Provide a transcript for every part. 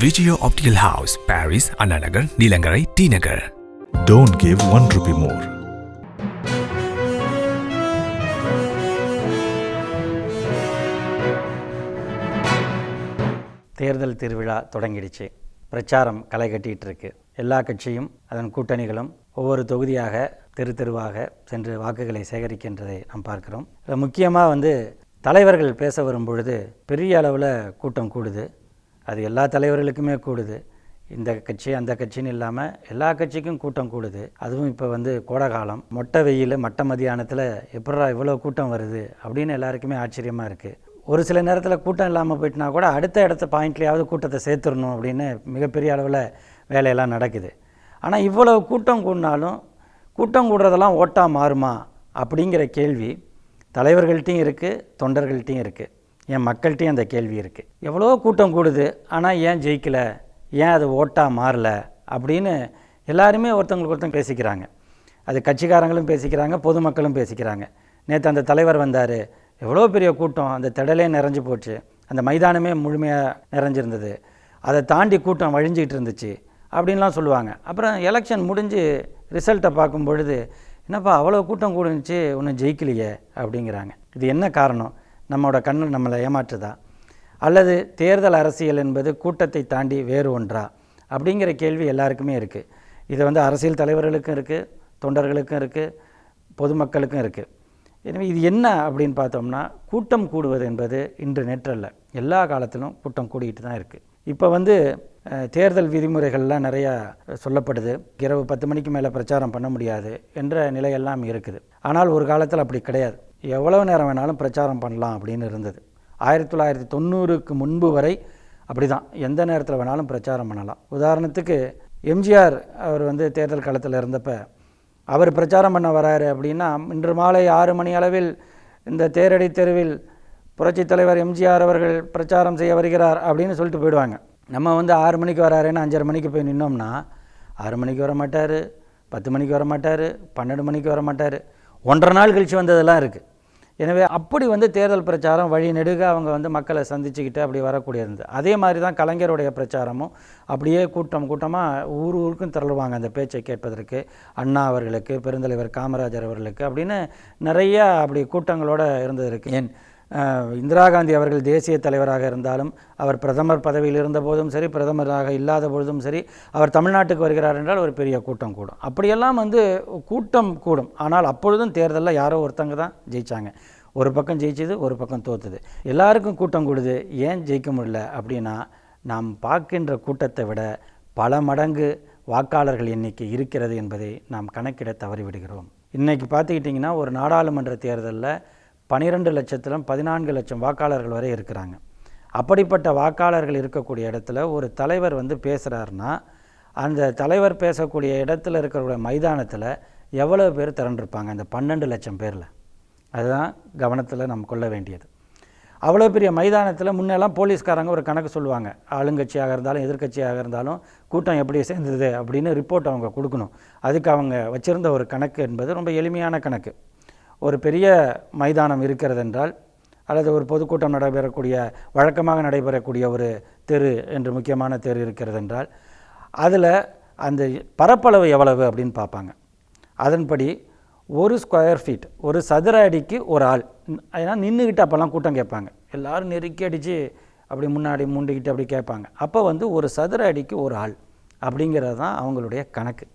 Vijaya Optical House, Paris, Anna Nagar, Neelangarai, T Nagar. Don't give 1 rupee more. தேர்தல் திருவிழா தொடங்கிடுச்சு. பிரச்சாரம் களை கட்டிகிட்டு இருக்கு. எல்லா கட்சியும் அதன் கூட்டணிகளும் ஒவ்வொரு தொகுதியாக தெருவாக சென்று வாக்குகளை சேகரிக்கின்றதை நாம் பார்க்கிறோம். முக்கியமாக தலைவர்கள் பேச வரும் பொழுது பெரிய அளவில் கூட்டம் கூடுது. அது எல்லா தலைவர்களுக்குமே கூடுது. இந்த கட்சி அந்த கட்சின்னு இல்லாமல் எல்லா கட்சிக்கும் கூட்டம் கூடுது. அதுவும் இப்போ கோடை காலம், மொட்டை வெயில், மட்ட மதியானத்தில் எப்படா இவ்வளோ கூட்டம் வருது அப்படின்னு எல்லாருக்குமே ஆச்சரியமாக இருக்குது. ஒரு சில நேரத்தில் கூட்டம் இல்லாமல் போயிட்டுனா கூட அடுத்த பாயிண்ட்லேயாவது கூட்டத்தை சேர்த்துடணும் அப்படின்னு மிகப்பெரிய அளவில் வேலையெல்லாம் நடக்குது. ஆனால் இவ்வளவு கூட்டம் கூடினாலும் கூட்டம் கூடுறதெல்லாம் ஓட்டாக மாறுமா அப்படிங்கிற கேள்வி தலைவர்கள்ட்டையும் இருக்குது, தொண்டர்கள்ட்டையும் இருக்குது, என் மக்கள்கிட்டையும் அந்த கேள்வி இருக்குது. எவ்வளோ கூட்டம் கூடுது, ஆனால் ஏன் ஜெயிக்கலை, ஏன் அது ஓட்டாக மாறலை அப்படின்னு எல்லாருமே ஒருத்தவங்க பேசிக்கிறாங்க. அது கட்சிக்காரங்களும் பேசிக்கிறாங்க, பொதுமக்களும் பேசிக்கிறாங்க. நேற்று அந்த தலைவர் வந்தார், எவ்வளோ பெரிய கூட்டம், அந்த திடலே நிறைஞ்சு போச்சு, அந்த மைதானமே முழுமையாக நிறைஞ்சிருந்தது, அதை தாண்டி கூட்டம் வழிஞ்சிக்கிட்டு இருந்துச்சு அப்படின்லாம் சொல்லுவாங்க. அப்புறம் எலெக்ஷன் முடிஞ்சு ரிசல்ட்டை பார்க்கும் பொழுது, என்னப்பா அவ்வளோ கூட்டம் கூடுச்சு, ஒன்றும் ஜெயிக்கலையே அப்படிங்கிறாங்க. இது என்ன காரணம்? நம்மளோட கண்ணு நம்மளை ஏமாற்றுதா, அல்லது தேர்தல் அரசியல் என்பது கூட்டத்தை தாண்டி வேறு ஒன்றா அப்படிங்கிற கேள்வி எல்லாருக்குமே இருக்குது. இது அரசியல் தலைவர்களுக்கும் இருக்குது, தொண்டர்களுக்கும் இருக்குது, பொதுமக்களுக்கும் இருக்குது. எனவே இது என்ன அப்படின்னு பார்த்தோம்னா, கூட்டம் கூடுவது என்பது இன்று நேற்றல்ல, எல்லா காலத்திலும் கூட்டம் கூடிக்கிட்டு தான் இருக்குது. இப்போ தேர்தல் விதிமுறைகள்லாம் நிறையா சொல்லப்படுது. இரவு 10 மணிக்கு மேலே பிரச்சாரம் பண்ண முடியாது என்ற நிலையெல்லாம் இருக்குது. ஆனால் ஒரு காலத்தில் அப்படி கிடையாது. எவ்வளவு நேரம் வேணாலும் பிரச்சாரம் பண்ணலாம் அப்படின்னு இருந்தது. 1990க்கு முன்பு வரை அப்படி தான், எந்த நேரத்தில் வேணாலும் பிரச்சாரம் பண்ணலாம். உதாரணத்துக்கு எம்ஜிஆர் அவர் தேர்தல் களத்தில் இருந்தப்போ அவர் பிரச்சாரம் பண்ண வராரு அப்படின்னா, இன்று மாலை 6 மணி அளவில் இந்த தேரடி தெருவில் புரட்சித் தலைவர் எம்ஜிஆர் அவர்கள் பிரச்சாரம் செய்ய வருகிறார் அப்படின்னு சொல்லிட்டு போயிடுவாங்க. நம்ம 6 மணிக்கு வராருன்னு 5:30 மணிக்கு போய் நின்னோம்னா 6 மணிக்கு வர மாட்டார், 10 மணிக்கு வர மாட்டார், 12 மணிக்கு வர மாட்டார், 1.5 நாள் கழித்து வந்ததெல்லாம் இருக்குது. எனவே அப்படி தேர்தல் பிரச்சாரம் வழி நெடுக அவங்க மக்களை சந்திச்சுக்கிட்டு அப்படி வரக்கூடியது. அதே மாதிரி தான் கலைஞருடைய பிரச்சாரமும் அப்படியே கூட்டமாக ஊருக்கும் திரளுவாங்க அந்த பேச்சை கேட்பதற்கு. அண்ணா அவர்களுக்கு, பெருந்தலைவர் காமராஜர் அவர்களுக்கு அப்படின்னு நிறையா அப்படி கூட்டங்களோடு இருந்தது இருக்குது. ஏன் இந்திரா காந்தி அவர்கள் தேசிய தலைவராக இருந்தாலும், அவர் பிரதமர் பதவியில் இருந்த போதும் சரி, பிரதமராக இல்லாத பொழுதும் சரி, அவர் தமிழ்நாட்டுக்கு வருகிறார் என்றால் ஒரு பெரிய கூட்டம் கூடும். அப்படியெல்லாம் கூட்டம் கூடும். ஆனால் அப்பொழுதும் தேர்தலில் யாரோ ஒருத்தங்க தான் ஜெயித்தாங்க. ஒரு பக்கம் ஜெயிச்சது, ஒரு பக்கம் தோற்றுது. எல்லாருக்கும் கூட்டம் கூடுது, ஏன் ஜெயிக்க முடியல அப்படின்னா, நாம் பார்க்கின்ற கூட்டத்தை விட பல மடங்கு வாக்காளர்கள் எண்ணிக்கை இருக்கிறது என்பதை நாம் கணக்கிட தவறிவிடுகிறோம். இன்றைக்கி பார்த்துக்கிட்டிங்கன்னா ஒரு நாடாளுமன்ற தேர்தலில் 12 லட்சத்திலும் 14 லட்சம் வாக்காளர்கள் வரை இருக்கிறாங்க. அப்படிப்பட்ட வாக்காளர்கள் இருக்கக்கூடிய இடத்துல ஒரு தலைவர் பேசுகிறாருன்னா, அந்த தலைவர் பேசக்கூடிய இடத்துல இருக்கிற மைதானத்தில் எவ்வளோ பேர் திரண்டிருப்பாங்க? அந்த 12 லட்சம் பேரில். அதுதான் கவனத்தில் நம்ம கொள்ள வேண்டியது. அவ்வளோ பெரிய மைதானத்தில் முன்னெல்லாம் போலீஸ்காரங்க ஒரு கணக்கு சொல்லுவாங்க. ஆளுங்கட்சியாக இருந்தாலும் எதிர்கட்சியாக இருந்தாலும் கூட்டம் எப்படி சேர்ந்தது அப்படின்னு ரிப்போர்ட் அவங்க கொடுக்கணும். அதுக்கு அவங்க வச்சுருந்த ஒரு கணக்கு என்பது ரொம்ப எளிமையான கணக்கு. ஒரு பெரிய மைதானம் இருக்கிறது என்றால், அல்லது ஒரு பொதுக்கூட்டம் வழக்கமாக நடைபெறக்கூடிய ஒரு தெரு என்று முக்கியமான தெரு இருக்கிறது என்றால், அதில் அந்த பரப்பளவு எவ்வளவு அப்படின்னு பார்ப்பாங்க. அதன்படி 1 ஸ்கொயர் ஃபீட், ஒரு சதுர அடிக்கு ஒரு ஆள். ஏன்னா நின்றுக்கிட்டு அப்போல்லாம் கூட்டம் கேட்பாங்க, எல்லோரும் நெருக்கி அடித்து அப்படி முன்னாடி மூண்டிக்கிட்டு அப்படி கேட்பாங்க. அப்போ ஒரு சதுர அடிக்கு ஒரு ஆள் அப்படிங்கிறது தான் அவங்களுடைய கணக்கு.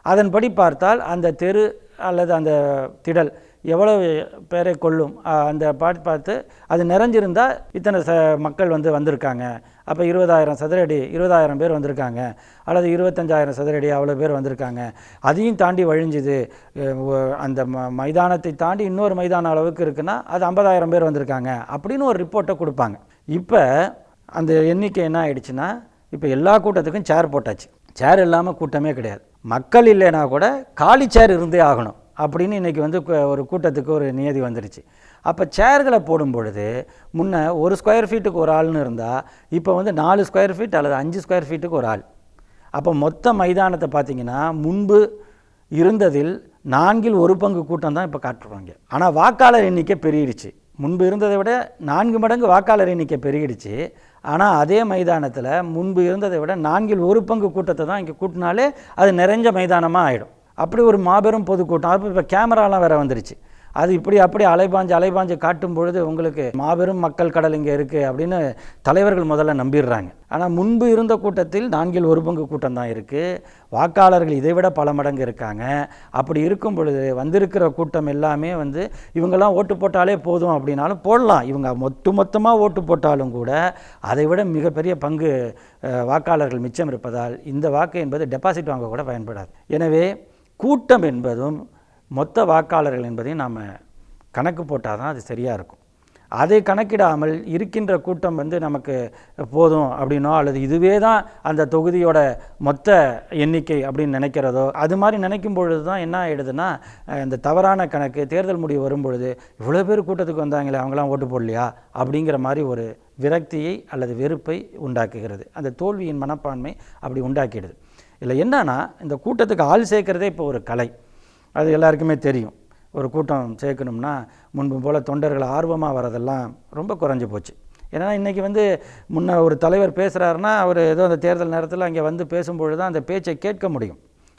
அதன்படி பார்த்தால் அந்த தெரு அல்லது அந்த திடல் எவ்வளவு பேரை கொள்ளும் அந்த பார்த்து அது நிறைஞ்சிருந்தால் இத்தனை மக்கள் வந்திருக்காங்க, அப்போ 20,000 சதுரடி 20,000 பேர் வந்திருக்காங்க, அல்லது 25,000 சதுரடி அவ்வளோ பேர் வந்திருக்காங்க, அதையும் தாண்டி வழிஞ்சுது, அந்த மைதானத்தை தாண்டி இன்னொரு மைதான அளவுக்கு இருக்குன்னா அது 50,000 பேர் வந்திருக்காங்க அப்படின்னு ஒரு ரிப்போர்ட்டை கொடுப்பாங்க. இப்போ அந்த எண்ணிக்கை என்ன ஆயிடுச்சுன்னா, இப்போ எல்லா கூட்டத்துக்கும் சேர் போட்டாச்சு. சேர் இல்லாமல் கூட்டமே கிடையாது. மக்கள் இல்லைன்னா கூட காலி சேர் இருந்தே ஆகணும் அப்படின்னு இன்றைக்கி ஒரு கூட்டத்துக்கு ஒரு நியதி வந்துடுச்சு. அப்போ சேர்களை போடும் பொழுது முன்ன 1 ஸ்கொயர் ஃபீட்டுக்கு ஒரு ஆள்னு இருந்தால் இப்போ 4 ஸ்கொயர் ஃபீட் அல்லது 5 ஸ்கொயர் ஃபீட்டுக்கு ஒரு ஆள். அப்போ மொத்த மைதானத்தை பார்த்திங்கன்னா முன்பு இருந்ததில் 4/1 பங்கு கூட்டம் தான் இப்போ காட்டுறாங்க. ஆனால் வாக்காளர் எண்ணிக்கை பெருகிடுச்சு. முன்பு இருந்ததை விட 4 மடங்கு வாக்காளர் எண்ணிக்கை பெருகிடுச்சு. ஆனால் அதே மைதானத்தில் முன்பு இருந்ததை விட 1/4 பங்கு கூட்டத்தை தான் இங்கே கூட்டினாலே அது நிறைஞ்ச மைதானமாக ஆகிடும். அப்படி ஒரு மாபெரும் பொதுக்கூட்டம். அப்போ இப்போ கேமராலாம் வேறு வந்துருச்சு. அது இப்படி அப்படி அலைபாஞ்சு காட்டும் பொழுது உங்களுக்கு மாபெரும் மக்கள் கடல் இங்கே இருக்குது அப்படின்னு தலைவர்கள் முதல்ல நம்பிடுறாங்க. ஆனால் முன்பு இருந்த கூட்டத்தில் 1/4 பங்கு கூட்டம் தான் இருக்குது. வாக்காளர்கள் இதை விட பல மடங்கு இருக்காங்க. அப்படி இருக்கும் பொழுது வந்திருக்கிற கூட்டம் எல்லாமே இவங்கெல்லாம் ஓட்டு போட்டாலே போதும் அப்படின்னாலும் போடலாம். இவங்க மொத்தமாக ஓட்டு போட்டாலும் கூட அதை விட மிகப்பெரிய பங்கு வாக்காளர்கள் மிச்சம் இருப்பதால் இந்த வாக்கு என்பது டெபாசிட் வாங்க கூட பயன்படாது. எனவே கூட்டம் என்பதும் மொத்த வாக்காளர்கள் என்பதையும் நாம் கணக்கு போட்டால் தான் அது சரியாக இருக்கும். அதை கணக்கிடாமல் இருக்கின்ற கூட்டம் நமக்கு போதும் அப்படின்னோ அல்லது இதுவே தான் அந்த தொகுதியோட மொத்த எண்ணிக்கை அப்படின்னு நினைக்கிறதோ, அது மாதிரி நினைக்கும் பொழுது தான் என்ன ஆகிடுதுன்னா இந்த தவறான கணக்கு தேர்தல் முடிவு வரும்பொழுது இவ்வளோ பேர் கூட்டத்துக்கு வந்தாங்களே அவங்களாம் ஓட்டு போடலையா அப்படிங்கிற மாதிரி ஒரு விரக்தியை அல்லது வெறுப்பை உண்டாக்குகிறது. அந்த தோல்வியின் மனப்பான்மை அப்படி உண்டாக்கிடுது. இல்லை என்னன்னா இந்த கூட்டத்துக்கு ஆள் சேர்க்கிறதே இப்போ ஒரு கலை. அது எல்லாருக்குமே தெரியும். ஒரு கூட்டம் சேர்க்கணும்னா முன்பு போல் தொண்டர்கள் ஆர்வமாக வரதெல்லாம் ரொம்ப குறைஞ்சி போச்சு. ஏன்னா இன்றைக்கி முன்ன ஒரு தலைவர் பேசுகிறாருன்னா அவர் ஏதோ அந்த தேர்தல் நேரத்தில் அங்கே பேசும்பொழுது தான் அந்த பேச்சை கேட்க முடியும்.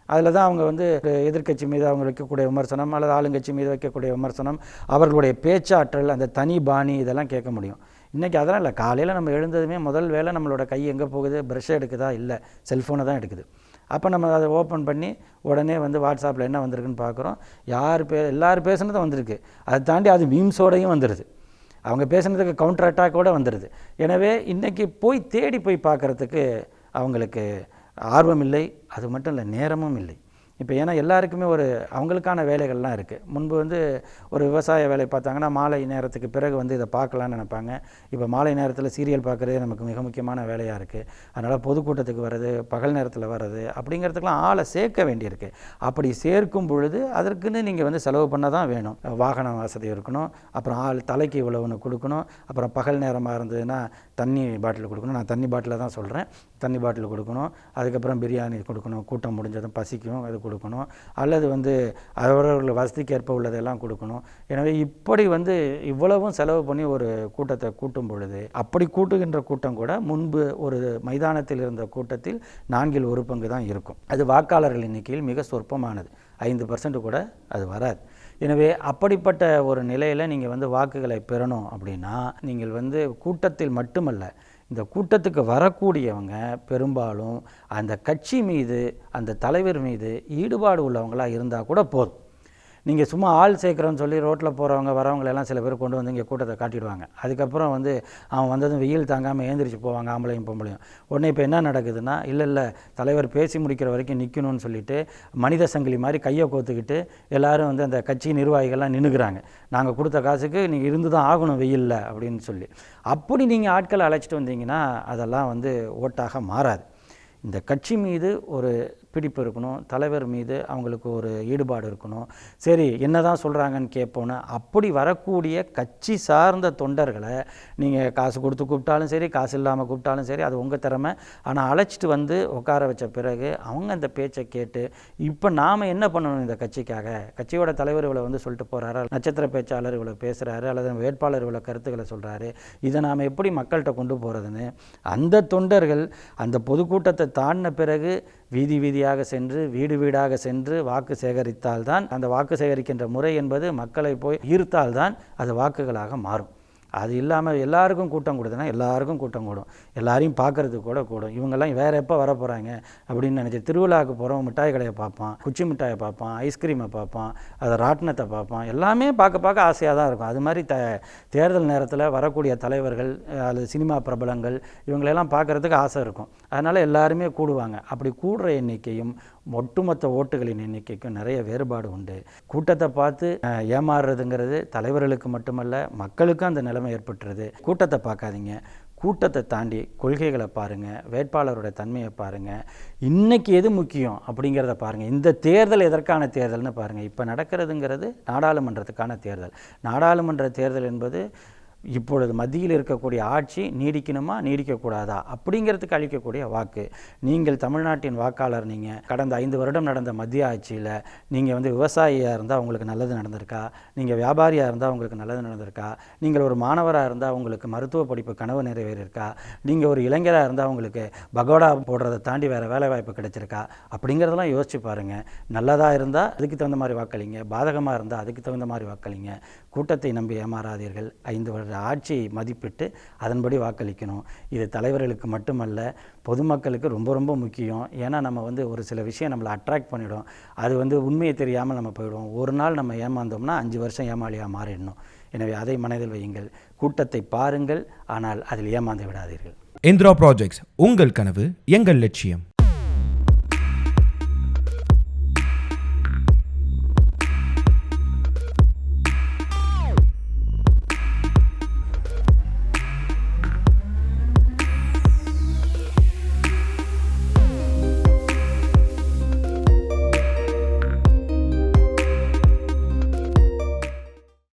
அதில் தான் அவங்க எதிர்க்கட்சி மீது அவங்க வைக்கக்கூடிய விமர்சனம் அல்லது ஆளுங்கட்சி மீது வைக்கக்கூடிய விமர்சனம், அவர்களுடைய பேச்சாற்றல், அந்த தனி பாணி இதெல்லாம் கேட்க முடியும். இன்றைக்கி அதெல்லாம் இல்லை. காலையில் நம்ம எழுந்ததுமே முதல் வேலை நம்மளோட கை எங்கே போகுது? ப்ரஷ்ஷை எடுக்குதா? இல்லை, செல்ஃபோனை தான் எடுக்குது. அப்போ நம்ம அதை ஓப்பன் பண்ணி உடனே வாட்ஸ்அப்பில் என்ன வந்திருக்குன்னு பார்க்குறோம். எல்லோரும் பேசுனதும் வந்திருக்கு. அதை தாண்டி அது மீம்ஸோடையும் வந்துடுது. அவங்க பேசுனதுக்கு கவுண்டர் அட்டாக்கோடு வந்துடுது. எனவே இன்றைக்கி தேடி போய் பார்க்குறதுக்கு அவங்களுக்கு ஆர்வம் இல்லை. அது மட்டும் இல்லை, நேரமும் இல்லை. இப்போ ஏன்னா எல்லாருக்குமே அவங்களுக்கான வேலைகள்லாம் இருக்குது. முன்பு ஒரு விவசாய வேலை பார்த்தாங்கன்னா மாலை நேரத்துக்கு பிறகு இதை பார்க்கலான்னு நினைப்பாங்க. இப்போ மாலை நேரத்தில் சீரியல் பார்க்குறதே நமக்கு மிக முக்கியமான வேலையாக இருக்குது. அதனால் பொதுக்கூட்டத்துக்கு வர்றது, பகல் நேரத்தில் வர்றது அப்படிங்கிறதுக்கெலாம் ஆளை சேர்க்க வேண்டியிருக்கு. அப்படி சேர்க்கும் பொழுது அதற்குன்னு நீங்கள் செலவு பண்ண தான் வேணும். வாகன வசதி இருக்கணும், அப்புறம் ஆள் தலைக்கு இவ்வளவுன்னு கொடுக்கணும், அப்புறம் பகல் நேரமாக இருந்ததுன்னா தண்ணி பாட்டில் கொடுக்கணும். நான் தண்ணி பாட்டில் தான் சொல்கிறேன். தண்ணி பாட்டில் கொடுக்கணும், அதுக்கப்புறம் பிரியாணி கொடுக்கணும், கூட்டம் முடிஞ்சதும் பசிக்கும் அது கொடுக்கணும், அல்லது அவரவர்கள் வசதிக்கு ஏற்ப உள்ளதெல்லாம் கொடுக்கணும். எனவே இப்படி இவ்வளவும் செலவு பண்ணி ஒரு கூட்டத்தை கூட்டும் பொழுது அப்படி கூட்டுகின்ற கூட்டம் கூட முன்பு ஒரு மைதானத்தில் இருந்த கூட்டத்தில் 1/4 பங்கு தான் இருக்கும். அது வாக்காளர்கள் எண்ணிக்கையில் மிக சொற்பமானது. 5% கூட அது வராது. எனவே அப்படிப்பட்ட ஒரு நிலையில் நீங்கள் வாக்குகளை பெறணும் அப்படின்னா நீங்கள் கூட்டத்தில் மட்டுமல்ல, இந்த கூட்டத்துக்கு வரக்கூடியவங்க பெரும்பாலும் அந்த கட்சி மீது, அந்த தலைவர் மீது ஈடுபாடு உள்ளவங்களாக இருந்தால் கூட போதும். நீங்கள் சும்மா ஆள் சேர்க்குறோன்னு சொல்லி ரோட்டில் போகிறவங்க வரவங்களெல்லாம் சில பேர் கொண்டு இங்கே கூட்டத்தை காட்டிடுவாங்க. அதுக்கப்புறம் அவன் வந்ததும் வெயில் தாங்காமல் ஏந்திரிச்சு போவாங்க, ஆம்பளையும் பொம்பளையும். உடனே இப்போ என்ன நடக்குதுன்னா, இல்லை தலைவர் பேசி முடிக்கிற வரைக்கும் நிற்கணும்னு சொல்லிட்டு மனித சங்கிலி மாதிரி கையை கோத்துக்கிட்டு எல்லோரும் அந்த கட்சி நிர்வாகிகள்லாம் நின்றுக்கிறாங்க. நாங்கள் கொடுத்த காசுக்கு நீங்கள் இருந்து தான் ஆகணும் வெயிலில் அப்படின்னு சொல்லி. அப்படி நீங்கள் ஆட்களை அழைச்சிட்டு வந்தீங்கன்னா அதெல்லாம் ஓட்டாக மாறாது. இந்த கட்சி மீது ஒரு பிடிப்பு இருக்கணும், தலைவர் மீது அவங்களுக்கு ஒரு ஈடுபாடு இருக்கணும். சரி என்ன தான் சொல்கிறாங்கன்னு கேட்போன்னு அப்படி வரக்கூடிய கட்சி சார்ந்த தொண்டர்களை நீங்கள் காசு கொடுத்து கூப்பிட்டாலும் சரி, காசு இல்லாமல் கூப்பிட்டாலும் சரி, அது உங்கள் திறமை. ஆனால் அழைச்சிட்டு உட்கார வச்ச பிறகு அவங்க அந்த பேச்சை கேட்டு இப்போ நாம் என்ன பண்ணணும் இந்த கட்சிக்காக, கட்சியோட தலைவர் இவ்வளோ சொல்லிட்டு போகிறாரு, நட்சத்திர பேச்சாளர் இவ்வளோ பேசுகிறாரு, அல்லது வேட்பாளர் இவ்வளோ கருத்துக்களை சொல்கிறாரு, இதை நாம் எப்படி மக்கள்கிட்ட கொண்டு போகிறதுன்னு அந்த தொண்டர்கள் அந்த பொதுக்கூட்டத்தை தாண்டின பிறகு வீதி வீதியாக சென்று வீடு வீடாக சென்று வாக்கு சேகரித்தால்தான், அந்த வாக்கு சேகரிக்கின்ற முறை என்பது மக்களை போய் ஈர்த்தால்தான் அது வாக்குகளாக மாறும். அது இல்லாமல் எல்லாருக்கும் கூட்டம் கொடுத்தனா எல்லாருக்கும் கூட்டம் கூடும், எல்லாரையும் பார்க்குறதுக்கு கூட கூடும். இவங்கெல்லாம் வேறு எப்போ வர போகிறாங்க அப்படின்னு நினச்சி திருவிழாவுக்கு போகிறவங்க மிட்டாய் கடையை பார்ப்பான், குச்சி மிட்டாயை பார்ப்பான், ஐஸ்கிரீமை பார்ப்பான், அதை ராட்டினத்தை பார்ப்பான், எல்லாமே பார்க்க ஆசையாக தான் இருக்கும். அது மாதிரி தேர்தல் நேரத்தில் வரக்கூடிய தலைவர்கள் அல்லது சினிமா பிரபலங்கள் இவங்களெல்லாம் பார்க்குறதுக்கு ஆசை இருக்கும். அதனால் எல்லாருமே கூடுவாங்க. அப்படி கூடுற எண்ணிக்கையும் ஒட்டுமொத்த ஓட்டுகளின் எண்ணிக்கைக்கும் நிறைய வேறுபாடு உண்டு. கூட்டத்தை பார்த்து ஏமாறுறதுங்கிறது தலைவர்களுக்கு மட்டுமல்ல, மக்களுக்கும் அந்த நிலைமை ஏற்பட்டுருது. கூட்டத்தை பார்க்காதீங்க, கூட்டத்தை தாண்டி கொள்கைகளை பாருங்கள், வேட்பாளரோட தன்மையை பாருங்கள், இன்றைக்கி எது முக்கியம் அப்படிங்கிறத பாருங்கள். இந்த தேர்தல் எதற்கான தேர்தல்னு பாருங்கள். இப்போ நடக்கிறதுங்கிறது நாடாளுமன்றத்துக்கான தேர்தல். நாடாளுமன்ற தேர்தல் என்பது இப்பொழுது மத்தியில் இருக்கக்கூடிய ஆட்சி நீடிக்கணுமா நீடிக்கக்கூடாதா அப்படிங்கிறதுக்கு அளிக்கக்கூடிய வாக்கு. நீங்கள் தமிழ்நாட்டின் வாக்காளர், நீங்கள் கடந்த 5 வருடம் நடந்த மத்திய ஆட்சியில் நீங்கள் விவசாயியாக இருந்தால் உங்களுக்கு நல்லது நடந்திருக்கா, நீங்கள் வியாபாரியாக இருந்தால் உங்களுக்கு நல்லது நடந்திருக்கா, நீங்கள் ஒரு மாணவராக இருந்தால் உங்களுக்கு மருத்துவ படிப்பு கனவு நிறைவேறியிருக்கா, நீங்கள் ஒரு இளைஞராக இருந்தால் உங்களுக்கு பகோடா போடுறதை தாண்டி வேறு வேலைவாய்ப்பு கிடைச்சிருக்கா, அப்படிங்கிறதெல்லாம் யோசிச்சு பாருங்கள். நல்லதாக இருந்தால் அதுக்கு தகுந்த மாதிரி வாக்களிங்க, பாதகமாக இருந்தால் அதுக்கு தகுந்த மாதிரி வாக்களிங்க. கூட்டத்தை நம்பி ஏமாறாதீர்கள். 5 வருட ஆட்சியை மதிப்பிட்டு அதன்படி வாக்களிக்கணும். இது தலைவர்களுக்கு மட்டுமல்ல, பொதுமக்களுக்கு ரொம்ப ரொம்ப முக்கியம். ஏன்னா நம்ம ஒரு சில விஷயம் நம்மளை அட்ராக்ட் பண்ணிவிடும். அது உண்மையை தெரியாமல் நம்ம போயிடுவோம். ஒரு நாள் நம்ம ஏமாந்தோம்னா 5 வருஷம் ஏமாளியாக மாறிடணும். எனவே அதை மனதில் வையுங்கள். கூட்டத்தை பாருங்கள், ஆனால் அதில் ஏமாந்து விடாதீர்கள். இந்திரா ப்ராஜெக்ட்ஸ், உங்கள் கனவு எங்கள் லட்சியம்.